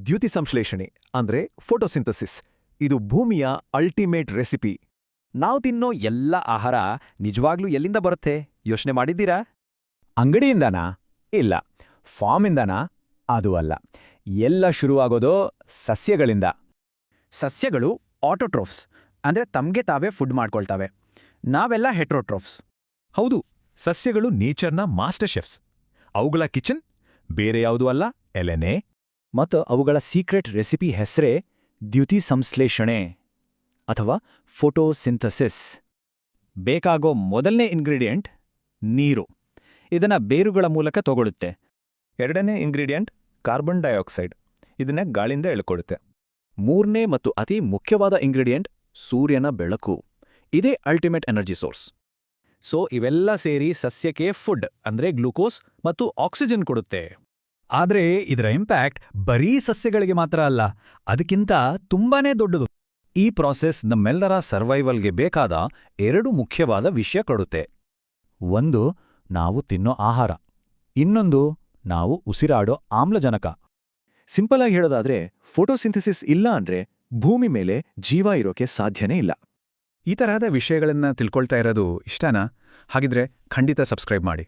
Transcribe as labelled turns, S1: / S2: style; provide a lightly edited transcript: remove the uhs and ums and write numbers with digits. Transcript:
S1: ದ್ಯುತಿ ಸಂಶ್ಲೇಷಣೆ ಅಂದ್ರೆ ಫೋಟೋಸಿಂಥಸಿಸ್. ಇದು ಭೂಮಿಯ ಅಲ್ಟಿಮೇಟ್ ರೆಸಿಪಿ.
S2: ನಾವು ತಿನ್ನೋ ಎಲ್ಲ ಆಹಾರ ನಿಜವಾಗ್ಲೂ ಎಲ್ಲಿಂದ ಬರುತ್ತೆ ಯೋಚನೆ ಮಾಡಿದ್ದೀರಾ?
S3: ಅಂಗಡಿಯಿಂದನಾ? ಇಲ್ಲ. ಫಾರ್ಮಿಂದನಾ? ಅದು ಅಲ್ಲ. ಎಲ್ಲ ಶುರುವಾಗೋದು ಸಸ್ಯಗಳಿಂದ.
S2: ಸಸ್ಯಗಳು ಆಟೋಟ್ರೋಫ್ಸ್, ಅಂದ್ರೆ ತಮ್ಗೆ ತಾವೇ ಫುಡ್ ಮಾಡ್ಕೊಳ್ತವೆ. ನಾವೆಲ್ಲ ಹೆಟ್ರೋಟ್ರೋಫ್ಸ್.
S4: ಹೌದು, ಸಸ್ಯಗಳು ನೇಚರ್ನ ಮಾಸ್ಟರ್ ಶೆಫ್ಸ್. ಅವುಗಳ ಕಿಚನ್ ಬೇರೆ ಯಾವುದೂ ಅಲ್ಲ, ಎಲೆನೆ.
S3: ಮತ್ತು ಅವುಗಳ ಸೀಕ್ರೆಟ್ ರೆಸಿಪಿ ಹೆಸರೇ ದ್ಯುತಿ ಸಂಶ್ಲೇಷಣೆ ಅಥವಾ ಫೋಟೋಸಿಂಥಸಿಸ್. ಬೇಕಾಗೋ ಮೊದಲನೇ ಇಂಗ್ರೀಡಿಯೆಂಟ್ ನೀರು. ಇದನ್ನ ಬೇರುಗಳ ಮೂಲಕ ತಗೊಳುತ್ತೆ.
S4: ಎರಡನೇ ಇಂಗ್ರೀಡಿಯೆಂಟ್ ಕಾರ್ಬನ್ ಡೈಆಕ್ಸೈಡ್. ಇದನ್ನ ಗಾಳಿಂದ ಎಳ್ಕೊಡುತ್ತೆ.
S1: ಮೂರನೇ ಮತ್ತು ಅತಿ ಮುಖ್ಯವಾದ ಇಂಗ್ರೀಡಿಯೆಂಟ್ ಸೂರ್ಯನ ಬೆಳಕು. ಇದೇ ಅಲ್ಟಿಮೇಟ್ ಎನರ್ಜಿ ಸೋರ್ಸ್.
S2: ಸೊ ಇವೆಲ್ಲ ಸೇರಿ ಸಸ್ಯಕ್ಕೆ ಫುಡ್ ಅಂದ್ರೆ ಗ್ಲೂಕೋಸ್ ಮತ್ತು ಆಕ್ಸಿಜನ್ ಕೊಡುತ್ತೆ.
S5: ಆದ್ರೆ ಇದರ ಇಂಪ್ಯಾಕ್ಟ್ ಬರೀ ಸಸ್ಯಗಳಿಗೆ ಮಾತ್ರ ಅಲ್ಲ, ಅದಕ್ಕಿಂತ ತುಂಬಾನೇ ದೊಡ್ಡದು.
S1: ಈ ಪ್ರಾಸೆಸ್ ನಮ್ಮೆಲ್ಲರ ಸರ್ವೈವಲ್ಗೆ ಬೇಕಾದ 2 ಮುಖ್ಯವಾದ ವಿಷಯ ಕೊಡುತ್ತೆ. ಒಂದು, ನಾವು ತಿನ್ನೋ ಆಹಾರ. ಇನ್ನೊಂದು, ನಾವು ಉಸಿರಾಡೋ ಆಮ್ಲಜನಕ. ಸಿಂಪಲ್ ಆಗಿ ಹೇಳೋದಾದ್ರೆ, ಫೋಟೋಸಿಂಥಸಿಸ್ ಇಲ್ಲ ಅಂದ್ರೆ ಭೂಮಿ ಮೇಲೆ ಜೀವ ಇರೋಕೆ ಸಾಧ್ಯನೇ ಇಲ್ಲ.
S5: ಈ ತರಹದ ವಿಷಯಗಳನ್ನ ತಿಳ್ಕೊಳ್ತಾ ಇರೋದು ಇಷ್ಟನಾ? ಹಾಗಿದ್ರೆ ಖಂಡಿತ ಸಬ್ಸ್ಕ್ರೈಬ್ ಮಾಡಿ.